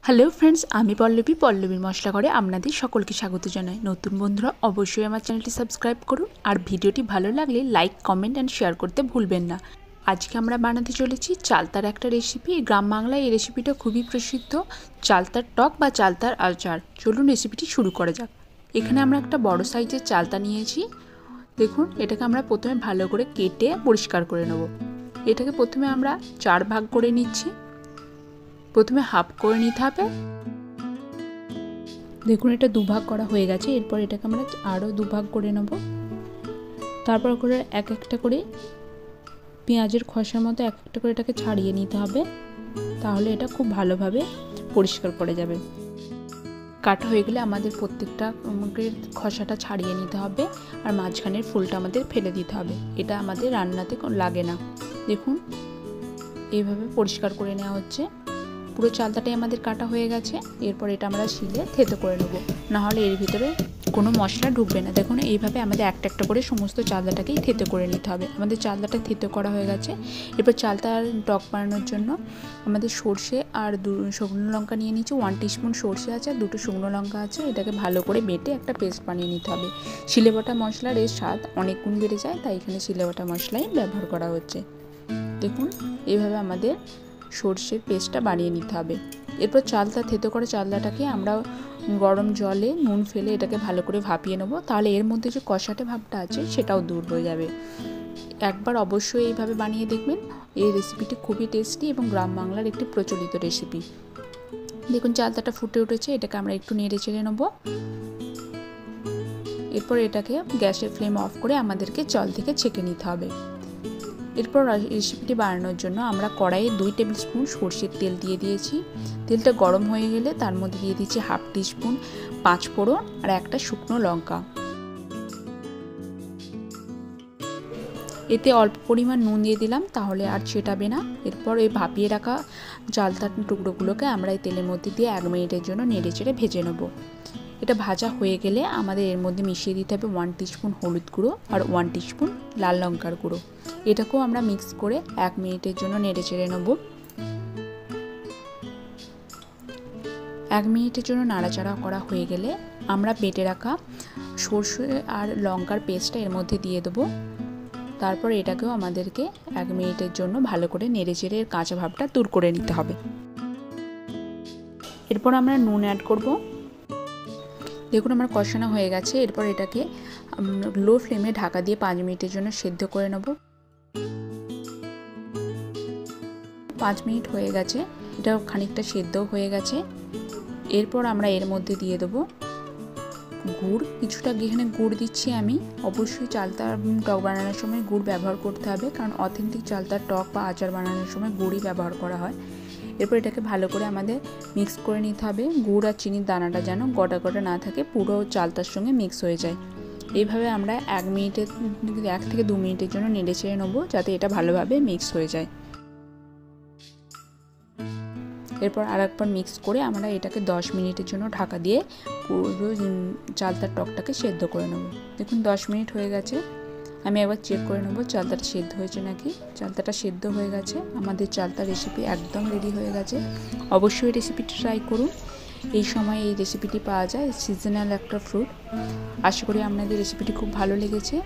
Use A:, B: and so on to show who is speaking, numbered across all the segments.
A: Hello friends, আমি পল্লবীর মশলা ঘরে আপনাদের সকলকে স্বাগত জানাই। নতুন বন্ধুরা অবশ্যই আমার চ্যানেলটি সাবস্ক্রাইব করুন আর ভিডিওটি ভালো লাগলে লাইক, কমেন্ট অ্যান্ড শেয়ার করতে ভুলবেন না। আজকে আমরা বানাতে চলেছি চালতার একটা রেসিপি। গ্রাম বাংলায় এই রেসিপিটা খুবই প্রসিদ্ধ, চালতার টক বা চালতার আচার। চলুন রেসিপিটি শুরু করা যাক। এখানে আমরা একটা বড় সাইজের চালতা নিয়েছি। দেখুন, এটাকে আমরা প্রথমে ভালো করে কেটে পরিষ্কার করে নেব। এটাকে প্রথমে আমরা 4 ভাগ করে নিচ্ছি। প্রথমে হাফ করে নিতে হবে। দেখুন, এটা 2 ভাগ করা হয়ে গেছে। এরপর এটাকে আমরা আরও 2 ভাগ করে নেব। তারপর করে এক একটা করে পেঁয়াজের খোসার মতো এক একটা করে এটাকে ছাড়িয়ে নিতে হবে, তাহলে এটা খুব ভালোভাবে পরিষ্কার করে যাবে। কাটা হয়ে গেলে আমাদের প্রত্যেকটা খোসাটা ছাড়িয়ে নিতে হবে আর মাঝখানের ফুলটা আমাদের ফেলে দিতে হবে। এটা আমাদের রান্নাতে লাগে না। দেখুন, এইভাবে পরিষ্কার করে নেওয়া হচ্ছে। পুরো চালতাটাই আমাদের কাটা হয়ে গেছে। এরপর এটা আমরা শিলে থেতো করে নেব, নাহলে এর ভিতরে কোনো মশলা ঢুকবে না। দেখুন, এইভাবে আমাদের একটা একটা করে সমস্ত চালতাটাকেই থেতো করে নিতে হবে। আমাদের চালতাটা থেতো করা হয়ে গেছে। এরপর চালতার টক বানানোর জন্য আমাদের সর্ষে আর শুকনো লঙ্কা নিয়ে নিচ্ছি। 1 টিস্পুন সর্ষে আছে আর 2টো শুকনো লঙ্কা আছে। এটাকে ভালো করে বেটে একটা পেস্ট বানিয়ে নিতে হবে। শিলে বাটা মশলার এর স্বাদ অনেক গুণ বেড়ে যায়, তাই এখানে শিলে বাটা মশলাই ব্যবহার করা হচ্ছে। দেখুন, এইভাবে আমাদের সর্ষের পেস্টটা বানিয়ে নিতে হবে। এরপর চালতা থেতো করে চালতাটাকে আমরা গরম জলে নুন ফেলে এটাকে ভালো করে ভাপিয়ে নেব, তাহলে এর মধ্যে যে কষাটে ভাবটা আছে সেটাও দূর হয়ে যাবে। একবার অবশ্যই এইভাবে বানিয়ে দেখবেন। এই রেসিপিটি খুবই টেস্টি এবং গ্রাম বাংলার একটি প্রচলিত রেসিপি। দেখুন, চালতাটা ফুটে উঠেছে। এটাকে আমরা একটু নেড়ে চেড়ে নেব। এরপর এটাকে গ্যাসের ফ্লেম অফ করে আমাদেরকে জল থেকে ছেঁকে নিতে হবে। এরপর রেসিপিটি বানানোর জন্য আমরা কড়াইয়ে 2 টেবিল স্পুন সর্ষের তেল দিয়ে দিয়েছি। তেলটা গরম হয়ে গেলে তার মধ্যে দিয়ে দিচ্ছি হাফ টিস্পুন 5 ফোড়ন আর একটা শুকনো লঙ্কা। এতে অল্প পরিমাণ নুন দিয়ে দিলাম, তাহলে আর ছেটাবে না। এরপর এই ভাপিয়ে রাখা চালতার টুকরোগুলোকে আমরা এই তেলের মধ্যে দিয়ে 1 মিনিটের জন্য নেড়ে চেড়ে ভেজে নেব। এটা ভাজা হয়ে গেলে আমাদের এর মধ্যে মিশিয়ে দিতে হবে 1 টিস্পুন হলুদ গুঁড়ো আর 1 টিস্পুন লাল লঙ্কার গুঁড়ো। এটাকেও আমরা মিক্স করে 1 মিনিটের জন্য নেড়ে চেড়ে নেব। 1 মিনিটের জন্য নাড়াচাড়া করা হয়ে গেলে আমরা বেটে রাখা সরষে আর লঙ্কার পেস্টটা এর মধ্যে দিয়ে দেবো। তারপর এটাকেও আমাদেরকে 1 মিনিটের জন্য ভালো করে নেড়ে চেড়ে এর কাঁচা ভাবটা দূর করে নিতে হবে। এরপর আমরা নুন অ্যাড করব। দেখুন, আমার কষানো হয়ে গেছে। এরপর এটাকে লো ফ্লেমে ঢাকা দিয়ে 5 মিনিটের জন্য সেদ্ধ করে নেব। 5 মিনিট হয়ে গেছে, এটা খানিকটা সেদ্ধ হয়ে গেছে। এরপর আমরা এর মধ্যে দিয়ে দেবো গুড়। কিছুটা এখানে গুড় দিচ্ছি আমি। অবশ্যই চালতার টক বানানোর সময় গুড় ব্যবহার করতে হবে, কারণ অথেন্টিক চালতার টক বা আচার বানানোর সময় গুড়ই ব্যবহার করা হয়। এরপর এটাকে ভালো করে আমাদের মিক্স করে নিতে হবে। গুড় আর চিনির দানাটা যেন গোটা গোটা না থাকে, পুরো চালতার সঙ্গে মিক্স হয়ে যায়। এইভাবে আমরা 1 থেকে 2 মিনিটের জন্য নেড়ে চেড়ে নেবো, যাতে এটা ভালোভাবে মিক্স হয়ে যায়। এরপর আরেকবার মিক্স করে আমরা এটাকে 10 মিনিটের জন্য ঢাকা দিয়ে পুরো চালতার টকটাকে সেদ্ধ করে নেব। দেখুন, 10 মিনিট হয়ে গেছে। আমি একবার চেক করে নেব চালতাটা সেদ্ধ হয়েছে নাকি। চালতাটা সেদ্ধ হয়ে গেছে। আমাদের চালতার রেসিপি একদম রেডি হয়ে গেছে। অবশ্যই রেসিপিটি ট্রাই করুন। এই সময় এই রেসিপিটি পাওয়া যায়, সিজনাল একটা ফ্রুট। আশা করি আপনাদের রেসিপিটি খুব ভালো লেগেছে।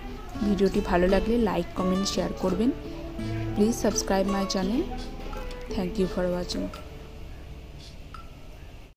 A: ভিডিওটি ভালো লাগলে লাইক, কমেন্ট, শেয়ার করবেন। Please subscribe my channel. Thank you for watching.